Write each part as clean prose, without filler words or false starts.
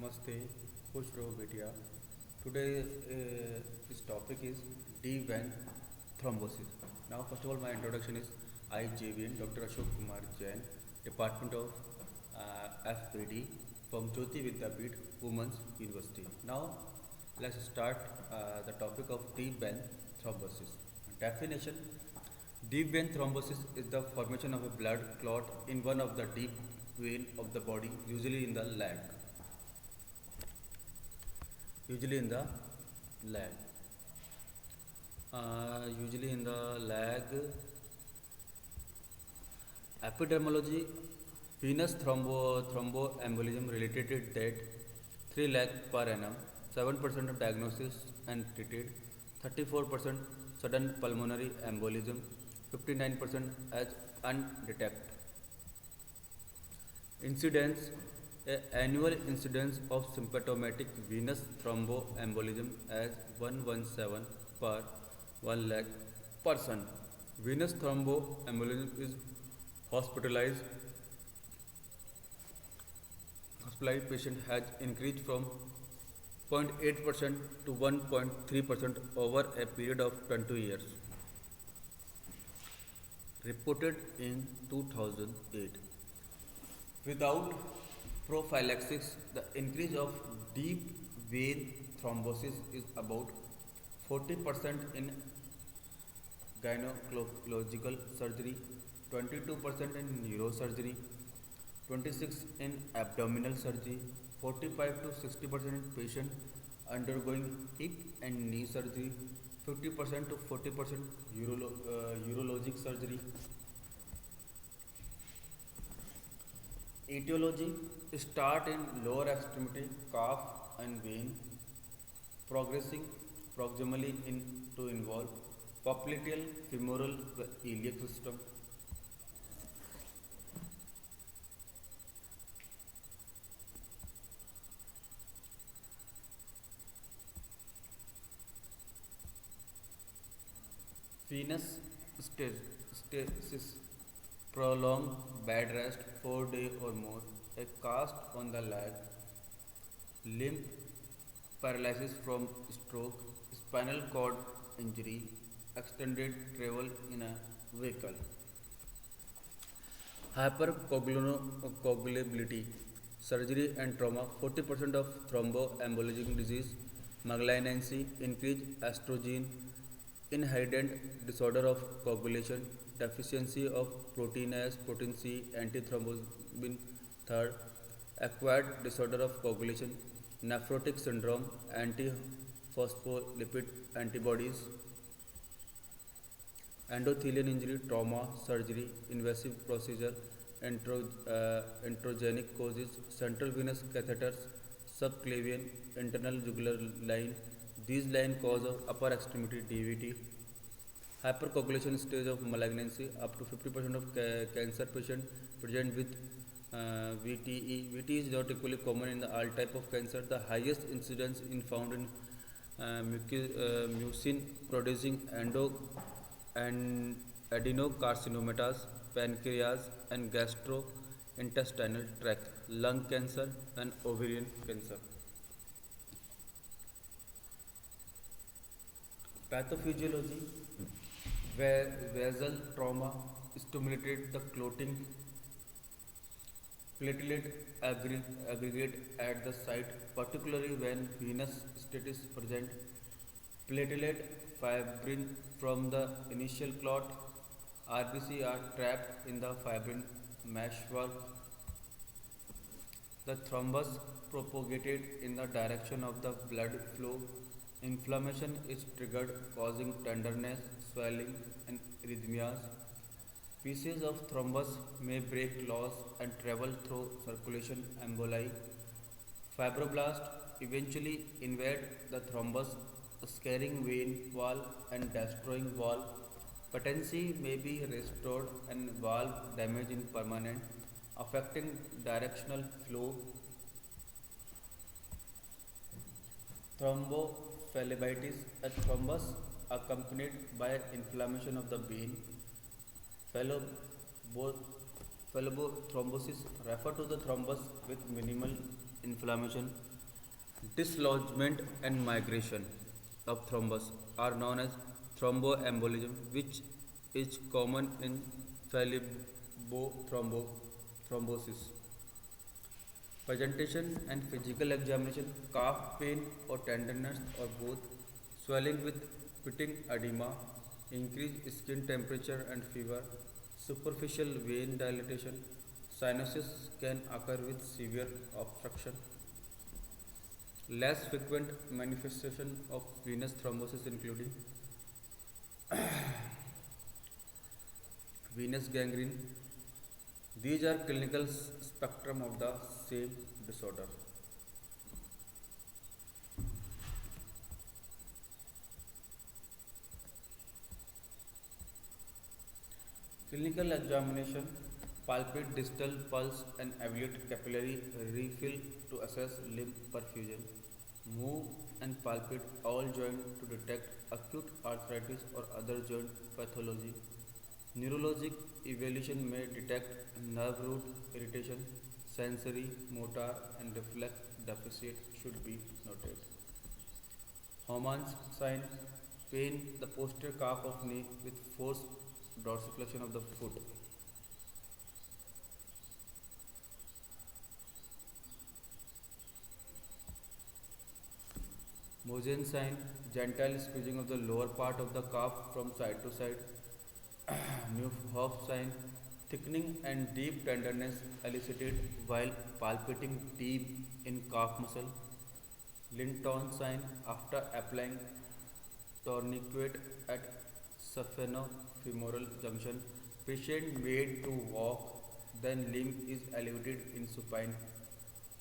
Namaste, खुश रहो बेटिया. Today this topic is deep vein thrombosis. Now, first of all, my introduction is IJVN, Dr. Ashok Kumar Jain, Department of FPD from Jyoti Vidyapeeth Women's University. Now, let's start the topic of deep vein thrombosis. Definition: deep vein thrombosis is the formation of a blood clot in one of the deep vein of the body, usually in the leg. Usually in the leg. Usually in the leg. Epidemiology: venous thromboembolism related death 3 lakh per annum, 7% of diagnosis and treated, 34% sudden pulmonary embolism, 59% as undetected. Incidence: annual incidence of symptomatic venous thromboembolism as 117 per 1 lakh person. Venous thromboembolism is hospitalized patient has increased from 0.8% to 1.3% over a period of 20 years. Reported in 2008. Without prophylaxis, the increase of deep vein thrombosis is about 40% in gynecological surgery, 22% in neurosurgery, 26% in abdominal surgery, 45 to 60% in patients undergoing hip and knee surgery, 50% to 40% urologic surgery. Etiology: start in lower extremity, calf and vein, progressing proximally to involve popliteal, femoral, iliac system. Venous stasis: prolonged bed rest 4 days or more, a cast on the leg, limb paralysis from stroke, spinal cord injury, extended travel in a vehicle. Hypercoagulability: surgery and trauma, 40% of thromboembolic disease, malignancy, increased estrogen, inherent disorder of coagulation, deficiency of protein S, protein C, antithrombin. Third, acquired disorder of coagulation, nephrotic syndrome, antiphospholipid antibodies, endothelial injury, trauma, surgery, invasive procedure, introgenic causes, central venous catheters, subclavian, internal jugular line. These lines cause upper extremity DVT. Hypercoagulation stage of malignancy: up to 50% of cancer patients present with VTE. VTE is not equally common in all type of cancer. The highest incidence is found in mucin producing and adenocarcinomas, pancreas and gastrointestinal tract, lung cancer and ovarian cancer. Pathophysiology: vessel trauma stimulated the clotting, platelet aggregate at the site, particularly when venous stasis present. Platelet fibrin from the initial clot, RBC are trapped in the fibrin meshwork. The thrombus propagated in the direction of the blood flow. Inflammation is triggered, causing tenderness, swelling, and arrhythmias. Pieces of thrombus may break loose and travel through circulation emboli. Fibroblasts eventually invade the thrombus, scarring vein wall and destroying wall. Patency may be restored and valve damage is permanent, affecting directional flow. Thrombophlebitis: a thrombus accompanied by inflammation of the vein. Phlebothrombosis refer to the thrombus with minimal inflammation. Dislodgement and migration of thrombus are known as thromboembolism, which is common in thrombosis. Presentation and physical examination, calf pain or tenderness or both, swelling with pitting edema, increased skin temperature and fever, superficial vein dilatation, cyanosis can occur with severe obstruction. Less frequent manifestation of venous thrombosis including venous gangrene. These are clinical spectrum of the same disorder. Clinical examination, palpate distal pulse and evaluate capillary refill to assess limb perfusion. Move and palpate all joints to detect acute arthritis or other joint pathology. Neurologic evaluation may detect nerve root irritation, sensory, motor, and reflex deficit should be noted. Hormones sign, pain the posterior calf of knee with forced dorsiflexion of the foot. Mosen sign, gentle squeezing of the lower part of the calf from side to side. Neuf sign, thickening and deep tenderness elicited while palpating deep in calf muscle. Linton sign, after applying tourniquet at saphenofemoral junction, patient made to walk, then limb is elevated in supine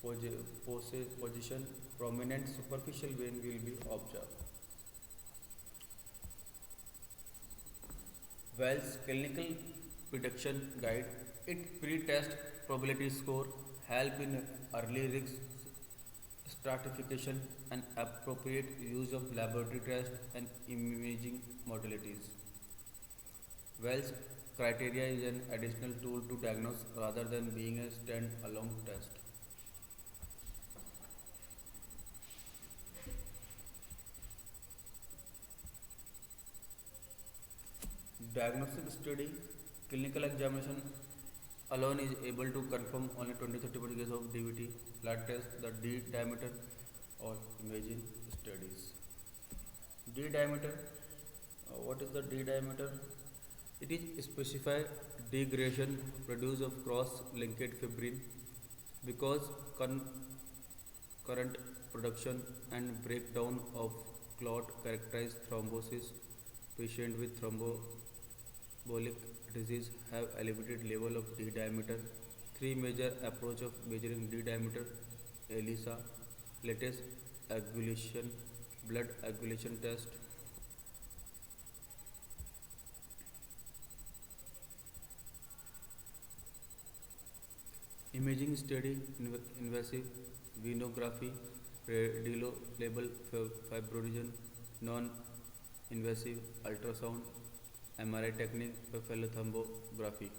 position, prominent superficial vein will be observed. Wells Clinical Prediction Guide, it pre-test probability score, help in early risk stratification and appropriate use of laboratory tests and imaging modalities. Wells criteria is an additional tool to diagnose rather than being a stand-alone test. Diagnostic study, clinical examination alone is able to confirm only 20-30% cases of DVT. Blood test, the D diameter or imaging studies. D diameter, what is the D diameter? It is specified degradation produced of cross-linked fibrin because current production and breakdown of clot characterize thrombosis. Patient with thromboembolic disease have elevated level of D diameter. Three major approach of measuring D diameter: ELISA, latest coagulation, blood coagulation test. Imaging study, invasive venography, radiolabel fibrinogen, non-invasive ultrasound, MRI technique, cephalothombography.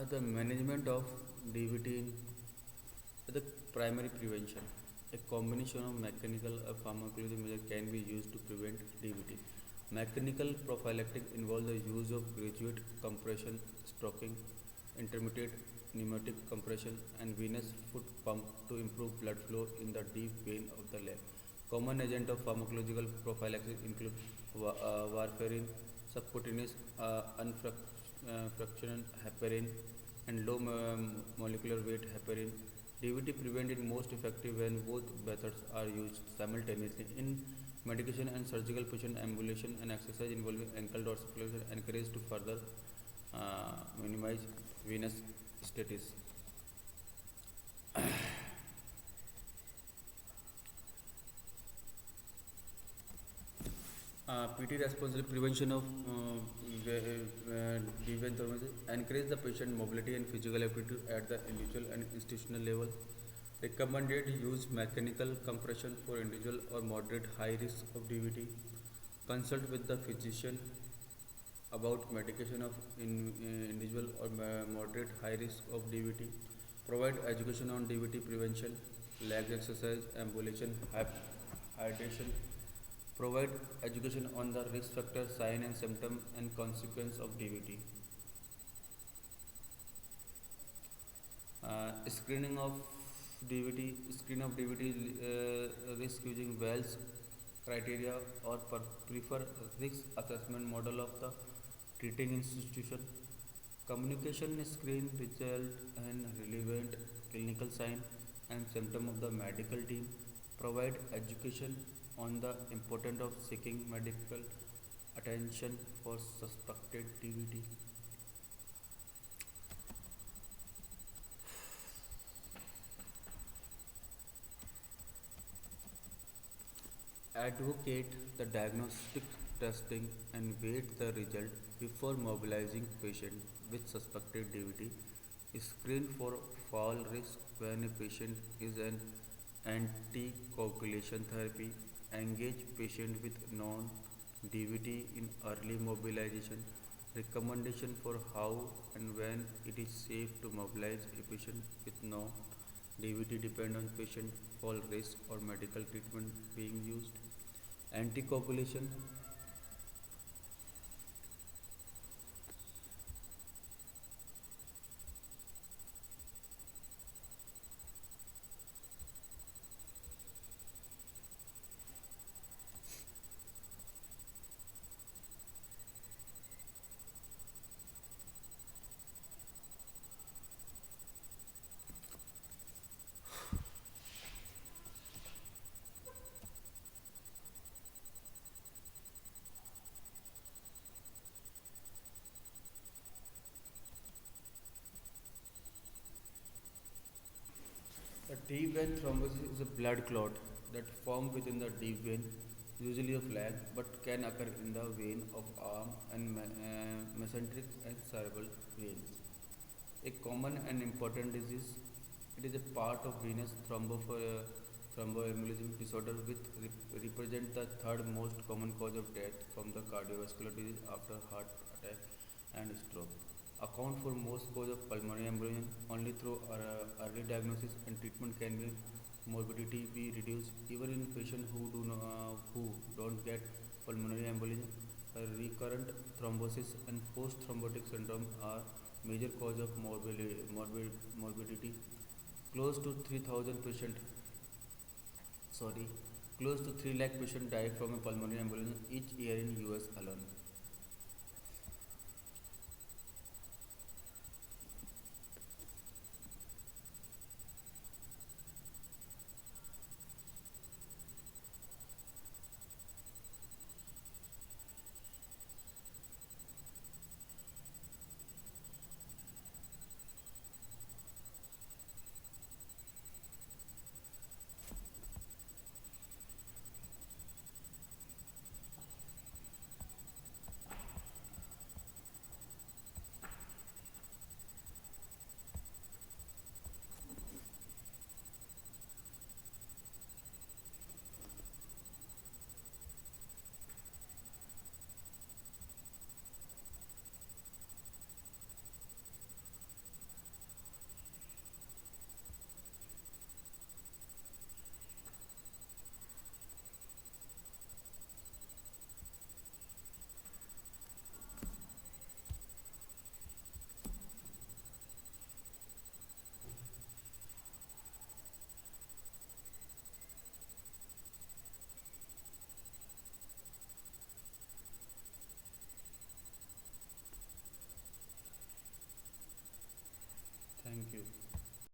The management of DVT in the primary prevention. A combination of mechanical and pharmacological measures can be used to prevent DVT. Mechanical prophylactic involves the use of graduate compression, stroking, intermittent pneumatic compression, and venous foot pump to improve blood flow in the deep vein of the leg. Common agent of pharmacological prophylaxis include warfarin, subcutaneous fraction heparin and low molecular weight heparin. DVT prevented most effective when both methods are used simultaneously in medication and surgical patient ambulation and exercise involving ankle dorsiflexion encouraged to further minimize venous status. PT responsible prevention of deviant thrombosis encourage the patient mobility and physical activity at the individual and institutional level. Recommended use mechanical compression for individual or moderate high risk of DVT. Consult with the physician about medication of individual or moderate high risk of DVT. Provide education on DVT prevention, leg exercise, ambulation, hydration. Provide education on the risk factor, sign and symptom and consequence of DVT. Screening of DVT. Screen of DVT risk using Wells criteria or prefer risk assessment model of the treating institution. Communication screen result and relevant clinical sign and symptom of the medical team. Provide education on the importance of seeking medical attention for suspected DVT. Advocate the diagnostic testing and wait the result before mobilizing patient with suspected DVT. Screen for fall risk when a patient is an anticoagulation therapy. Engage patient with non-DVT in early mobilization. Recommendation for how and when it is safe to mobilize a patient with non-DVT depend on patient fall risk or medical treatment being used. Anticoagulation. A deep vein thrombosis is a blood clot that forms within the deep vein, usually of leg, but can occur in the vein of arm and mesenteric and cerebral veins. A common and important disease. It is a part of venous thromboembolism disorder, which represent the third most common cause of death from the cardiovascular disease after heart attack and stroke. Account for most cause of pulmonary embolism. Only through early diagnosis and treatment can be morbidity be reduced. Even in patients who don't get pulmonary embolism, recurrent thrombosis and post-thrombotic syndrome are major cause of morbidity. Close to 3,000 patient, sorry, close to 3 lakh patients die from a pulmonary embolism each year in US alone. you.